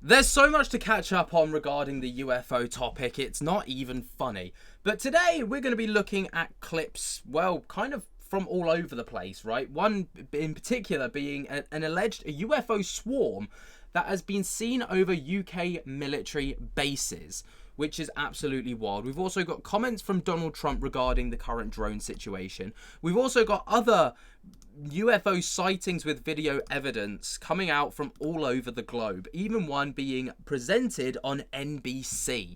There's so much to catch up on regarding the UFO topic, it's not even funny. But today we're going to be looking at clips, well, kind of from all over the place, right? One in particular being an alleged UFO swarm that has been seen over UK military bases, which is absolutely wild. We've also got comments from Donald Trump regarding the current drone situation. We've also got other UFO sightings with video evidence coming out from all over the globe, even one being presented on NBC.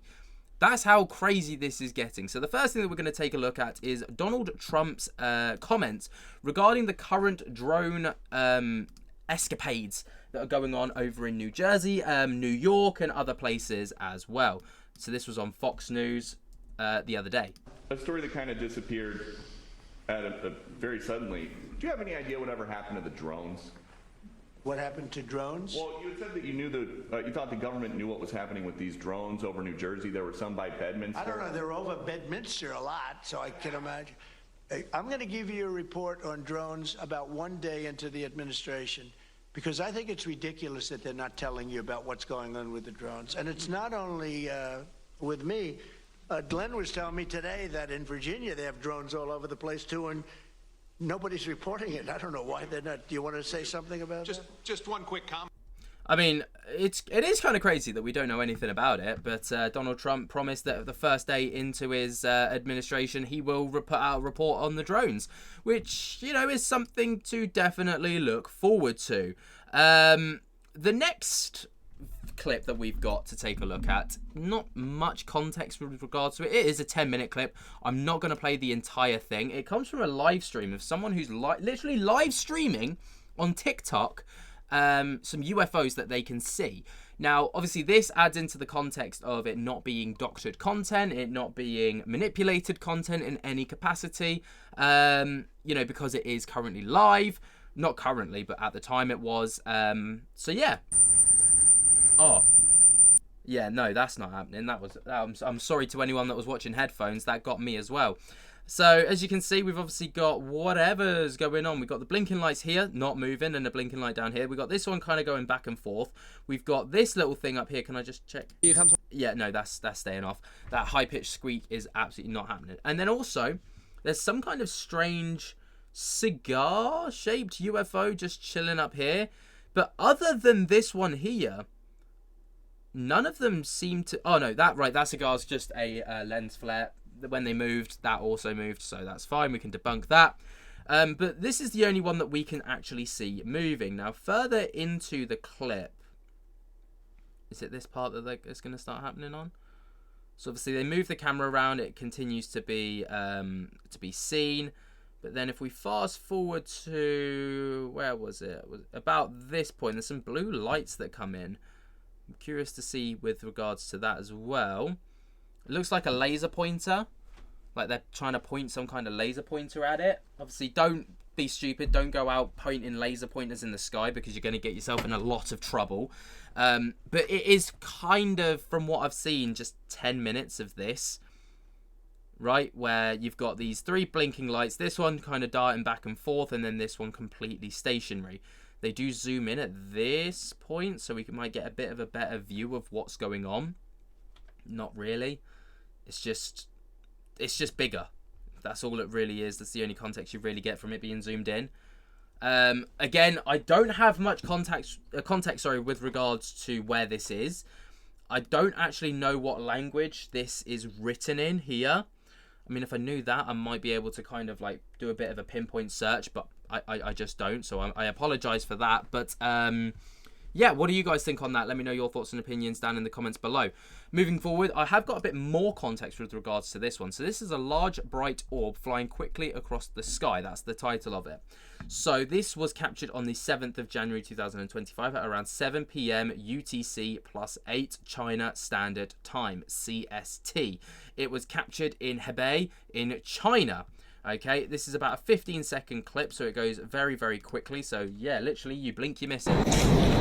That's how crazy this is getting. So the first thing that we're going to take a look at is Donald Trump's comments regarding the current drone escapades that are going on over in New Jersey, New York, and other places as well. So this was on Fox News the other day. A story that kind of disappeared very suddenly. Do you have any idea whatever happened to the drones? What happened to drones? Well, you had said that you knew you thought the government knew what was happening with these drones over New Jersey. There were some by Bedminster. I don't know. They're over Bedminster a lot, so I can imagine. I'm going to give you a report on drones about one day into the administration, because I think it's ridiculous that they're not telling you about what's going on with the drones. And it's not only with me. Glenn was telling me today that in Virginia they have drones all over the place too, and nobody's reporting it. I don't know why they're not. Do you want to say something about that? Just one quick comment. I mean, it is kind of crazy that we don't know anything about it, but Donald Trump promised that the first day into his administration, he will put out a report on the drones, which, you know, is something to definitely look forward to. The next clip that we've got to take a look at, not much context with regards to it. It is a 10-minute clip. I'm not going to play the entire thing. It comes from a live stream of someone who's literally live streaming on TikTok some UFOs that they can see. Now, obviously, this adds into the context of it not being doctored content, it not being manipulated content in any capacity, you know, because it is currently live. Not currently, but at the time it was. So, yeah. Oh, yeah, no, that's not happening. I'm sorry to anyone that was watching headphones. That got me as well. So, as you can see, we've obviously got whatever's going on. We've got the blinking lights here, not moving, and the blinking light down here. We've got this one kind of going back and forth. We've got this little thing up here. Can I just check? Yeah, no, that's staying off. That high-pitched squeak is absolutely not happening. And then also, there's some kind of strange cigar-shaped UFO just chilling up here. But other than this one here, none of them seem to... Oh, no, that cigar's just a lens flare. When they moved, that also moved, so that's fine. We can debunk that. But this is the only one that we can actually see moving. Now, further into the clip... Is it this part that it's going to start happening on? So, obviously, they move the camera around. It continues to be seen. But then if we fast forward to... Where was it? It was about this point. There's some blue lights that come in. I'm curious to see with regards to that as well. It looks like a laser pointer. Like they're trying to point some kind of laser pointer at it. Obviously, don't be stupid. Don't go out pointing laser pointers in the sky because you're going to get yourself in a lot of trouble. But it is kind of, from what I've seen, just 10 minutes of this. Right? Where you've got these three blinking lights. This one kind of darting back and forth. And then this one completely stationary. They do zoom in at this point. So we might get a bit of a better view of what's going on. Not really. It's just bigger. That's all it really is. That's the only context you really get from it being zoomed in. Again, I don't have much context with regards to where this is. I don't actually know what language this is written in here. I mean, if I knew that, I might be able to kind of like do a bit of a pinpoint search, but I just don't. So I apologize for that. But yeah, what do you guys think on that? Let me know your thoughts and opinions down in the comments below. Moving forward, I have got a bit more context with regards to this one. So this is a large bright orb flying quickly across the sky. That's the title of it. So this was captured on the 7th of January 2025 at around 7 p.m. UTC +8 China Standard Time, CST. It was captured in Hebei in China. Okay, this is about a 15-second clip, so it goes very, very quickly. So, yeah, literally, you blink, you miss it.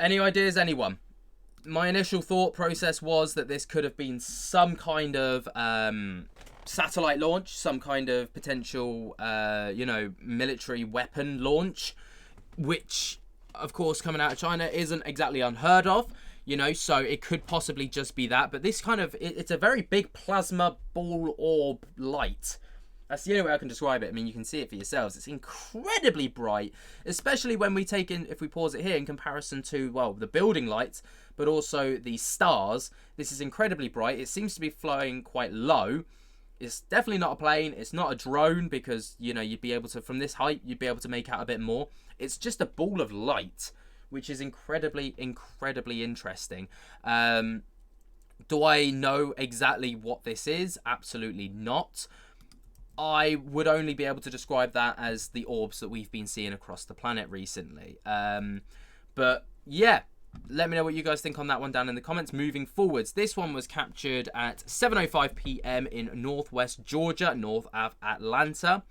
Any ideas, anyone? My initial thought process was that this could have been some kind of satellite launch, some kind of potential, military weapon launch, which, of course, coming out of China isn't exactly unheard of, so it could possibly just be that. But this kind of, it's a very big plasma ball orb light. That's the only way I can describe it. I mean, you can see it for yourselves. It's incredibly bright, especially when we take in, if we pause it here, in comparison to, well, the building lights, but also the stars. This is incredibly bright. It seems to be flying quite low. It's definitely not a plane. It's not a drone because, you'd be able to, from this height, you'd be able to make out a bit more. It's just a ball of light, which is incredibly, incredibly interesting. Do I know exactly what this is? Absolutely not. I would only be able to describe that as the orbs that we've been seeing across the planet recently. But yeah, let me know what you guys think on that one down in the comments. Moving forwards, this one was captured at 7:05 p.m. in northwest Georgia, north of Atlanta.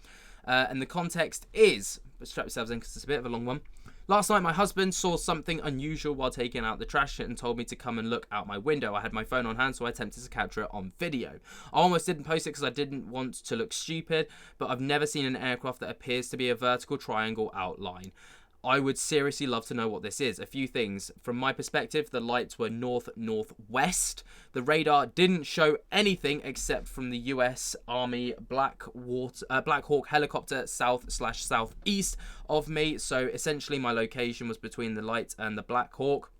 And the context is, strap yourselves in because it's a bit of a long one. Last night, my husband saw something unusual while taking out the trash and told me to come and look out my window. I had my phone on hand, so I attempted to capture it on video. I almost didn't post it because I didn't want to look stupid, but I've never seen an aircraft that appears to be a vertical triangle outline. I would seriously love to know what this is. A few things. From my perspective, the lights were north-northwest. The radar didn't show anything except from the US Army Black Hawk helicopter south/southeast of me. So essentially my location was between the lights and the Black Hawk.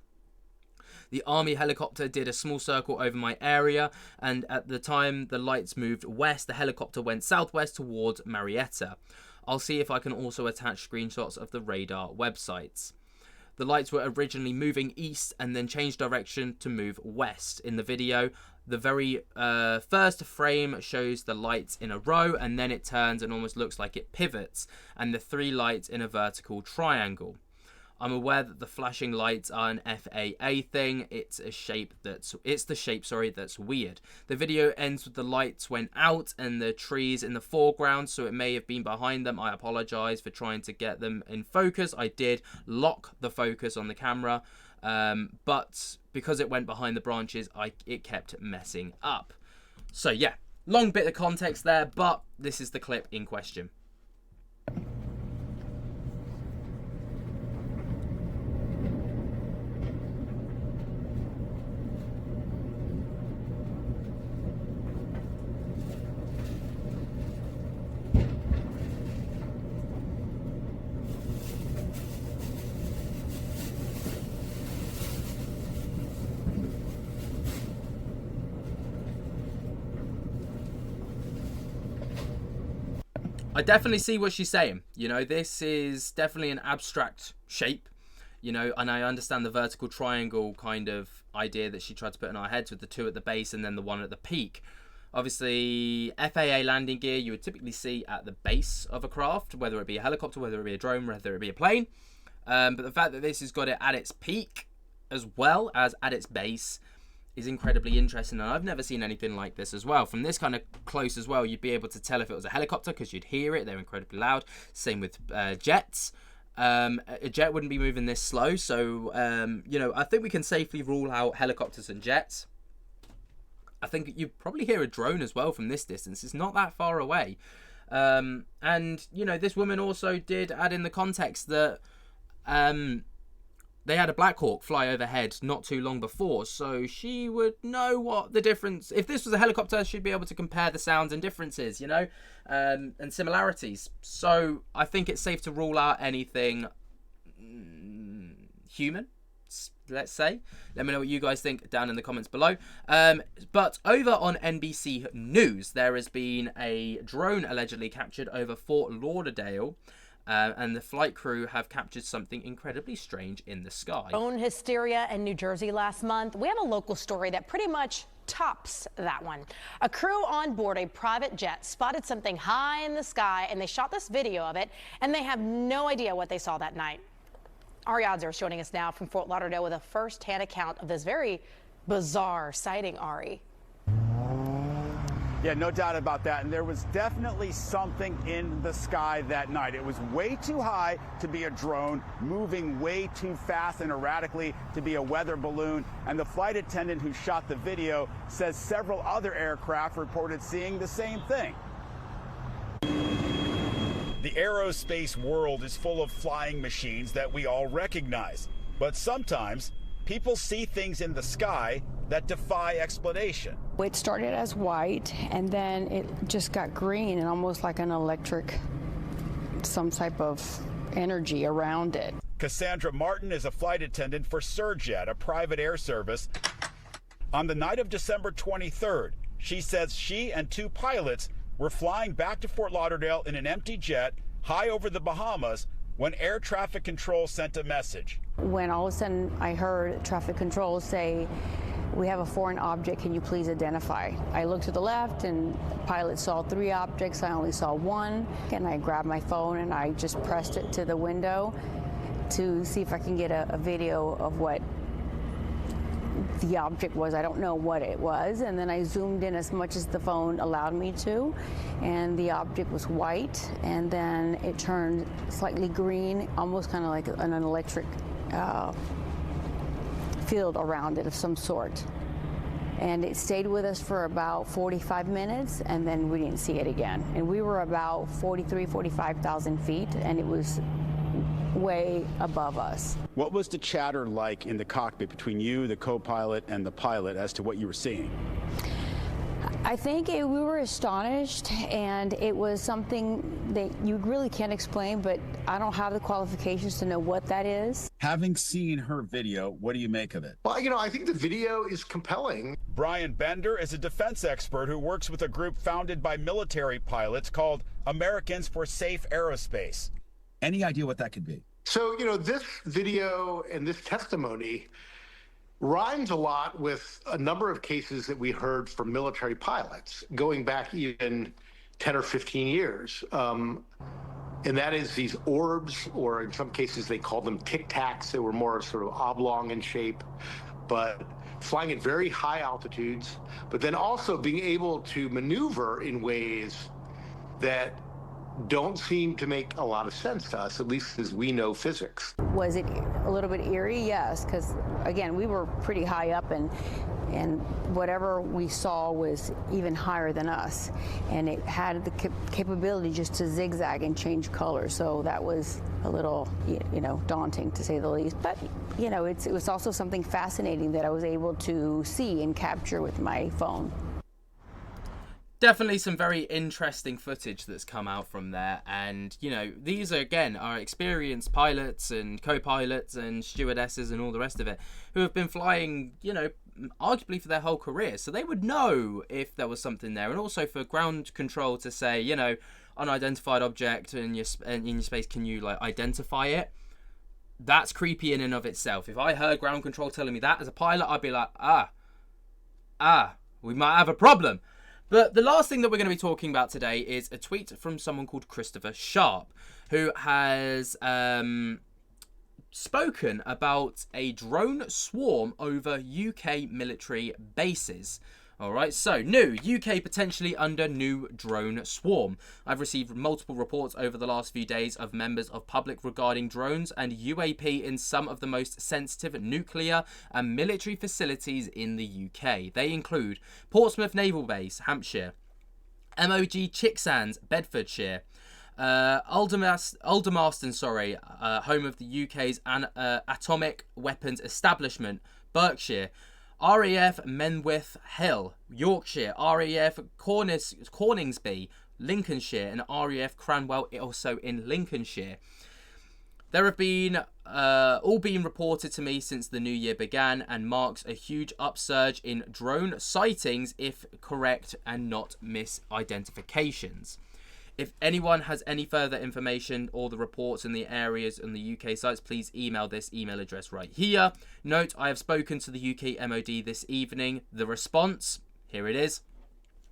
The Army helicopter did a small circle over my area, and at the time the lights moved west, the helicopter went southwest towards Marietta. I'll see if I can also attach screenshots of the radar websites. The lights were originally moving east and then changed direction to move west. In the video, the very first frame shows the lights in a row and then it turns and almost looks like it pivots, and the three lights in a vertical triangle. I'm aware that the flashing lights are an FAA thing. It's the shape that's weird. The video ends with the lights went out and the trees in the foreground, so it may have been behind them. I apologize for trying to get them in focus. I did lock the focus on the camera, but because it went behind the branches, it kept messing up. So yeah, long bit of context there, but this is the clip in question. I definitely see what she's saying. This is definitely an abstract shape, and I understand the vertical triangle kind of idea that she tried to put in our heads with the two at the base and then the one at the peak. Obviously, FAA landing gear you would typically see at the base of a craft, whether it be a helicopter, whether it be a drone, whether it be a plane. But the fact that this has got it at its peak as well as at its base is incredibly interesting, and I've never seen anything like this as well. From this kind of close as well, you'd be able to tell if it was a helicopter because you'd hear it. They're incredibly loud. Same with jets. A jet wouldn't be moving this slow, so I think we can safely rule out helicopters and jets. I think you probably hear a drone as well from this distance. It's not that far away. And this woman also did add in the context that they had a Black Hawk fly overhead not too long before, so she would know what the difference. If this was a helicopter, she'd be able to compare the sounds and differences, and similarities. So I think it's safe to rule out anything human, let's say. Let me know what you guys think down in the comments below. But over on NBC News, there has been a drone allegedly captured over Fort Lauderdale. And the flight crew have captured something incredibly strange in the sky. Drone hysteria in New Jersey last month. We have a local story that pretty much tops that one. A crew on board a private jet spotted something high in the sky, and they shot this video of it, and they have no idea what they saw that night. Ari Odzer is joining us now from Fort Lauderdale with a first-hand account of this very bizarre sighting, Ari. Yeah, no doubt about that. And there was definitely something in the sky that night. It was way too high to be a drone, moving way too fast and erratically to be a weather balloon. And the flight attendant who shot the video says several other aircraft reported seeing the same thing. The aerospace world is full of flying machines that we all recognize. But sometimes people see things in the sky that defy explanation. It started as white, and then it just got green and almost like an electric, some type of energy around it. Cassandra Martin is a flight attendant for Surjet, a private air service. On the night of December 23rd, she says she and two pilots were flying back to Fort Lauderdale in an empty jet high over the Bahamas when air traffic control sent a message. When all of a sudden I heard traffic control say, "We have a foreign object, can you please identify?" I looked to the left and the pilot saw 3 objects, I only saw 1. And I grabbed my phone and I just pressed it to the window to see if I can get a video of what the object was. I don't know what it was. And then I zoomed in as much as the phone allowed me to. And the object was white. And then it turned slightly green, almost kind of like an electric field around it of some sort. And it stayed with us for about 45 minutes, and then we didn't see it again. And we were about 45,000 feet, and it was way above us. What was the chatter like in the cockpit between you, the co-pilot, and the pilot as to what you were seeing? I think we were astonished, and it was something that you really can't explain, but I don't have the qualifications to know what that is. Having seen her video, what do you make of it? Well, I think the video is compelling. Brian Bender is a defense expert who works with a group founded by military pilots called Americans for Safe Aerospace. Any idea what that could be? So, this video and this testimony rhymes a lot with a number of cases that we heard from military pilots going back even 10 or 15 years. And that is these orbs, or in some cases they called them tic tacs. They were more sort of oblong in shape, but flying at very high altitudes, but then also being able to maneuver in ways that don't seem to make a lot of sense to us, at least as we know physics. Was it a little bit eerie? Yes, because again, we were pretty high up, and whatever we saw was even higher than us, and it had the capability just to zigzag and change color. So that was a little, daunting to say the least. But it was also something fascinating that I was able to see and capture with my phone. Definitely some very interesting footage that's come out from there, and these are experienced pilots and co-pilots and stewardesses and all the rest of it who have been flying arguably for their whole career, so they would know if there was something there. And also for ground control to say unidentified object in your space, can you identify it? That's creepy in and of itself. If I heard ground control telling me that as a pilot, I'd be like, we might have a problem. But the last thing that we're going to be talking about today is a tweet from someone called Christopher Sharp, who has spoken about a drone swarm over UK military bases. All right, so new UK potentially under new drone swarm. I've received multiple reports over the last few days of members of public regarding drones and UAP in some of the most sensitive nuclear and military facilities in the UK. They include Portsmouth Naval Base, Hampshire, MOG Chicksands, Bedfordshire, Aldermaston, home of the UK's atomic weapons establishment, Berkshire, RAF Menwith Hill, Yorkshire, RAF Corningsby, Lincolnshire, and RAF Cranwell, also in Lincolnshire. There have been all been reported to me since the new year began, and marks a huge upsurge in drone sightings if correct and not misidentifications. If anyone has any further information or the reports in the areas on the UK sites, please email this email address right here. Note, I have spoken to the UK MOD this evening. The response, here it is.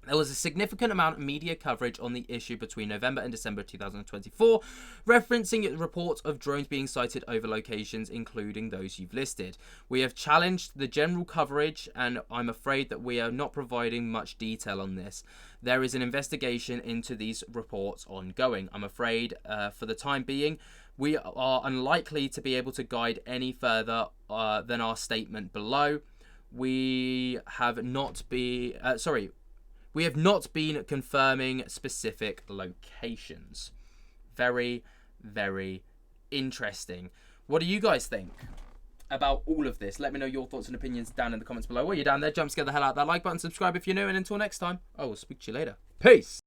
There was a significant amount of media coverage on the issue between November and December 2024, referencing reports of drones being sighted over locations, including those you've listed. We have challenged the general coverage, and I'm afraid that we are not providing much detail on this. There is an investigation into these reports ongoing. I'm afraid, for the time being, we are unlikely to be able to guide any further than our statement below. We have not been confirming specific locations. Very, very interesting. What do you guys think about all of this? Let me know your thoughts and opinions down in the comments below. While you're down there, jump scare the hell out of that like button, subscribe if you're new, and until next time, I will speak to you later. Peace!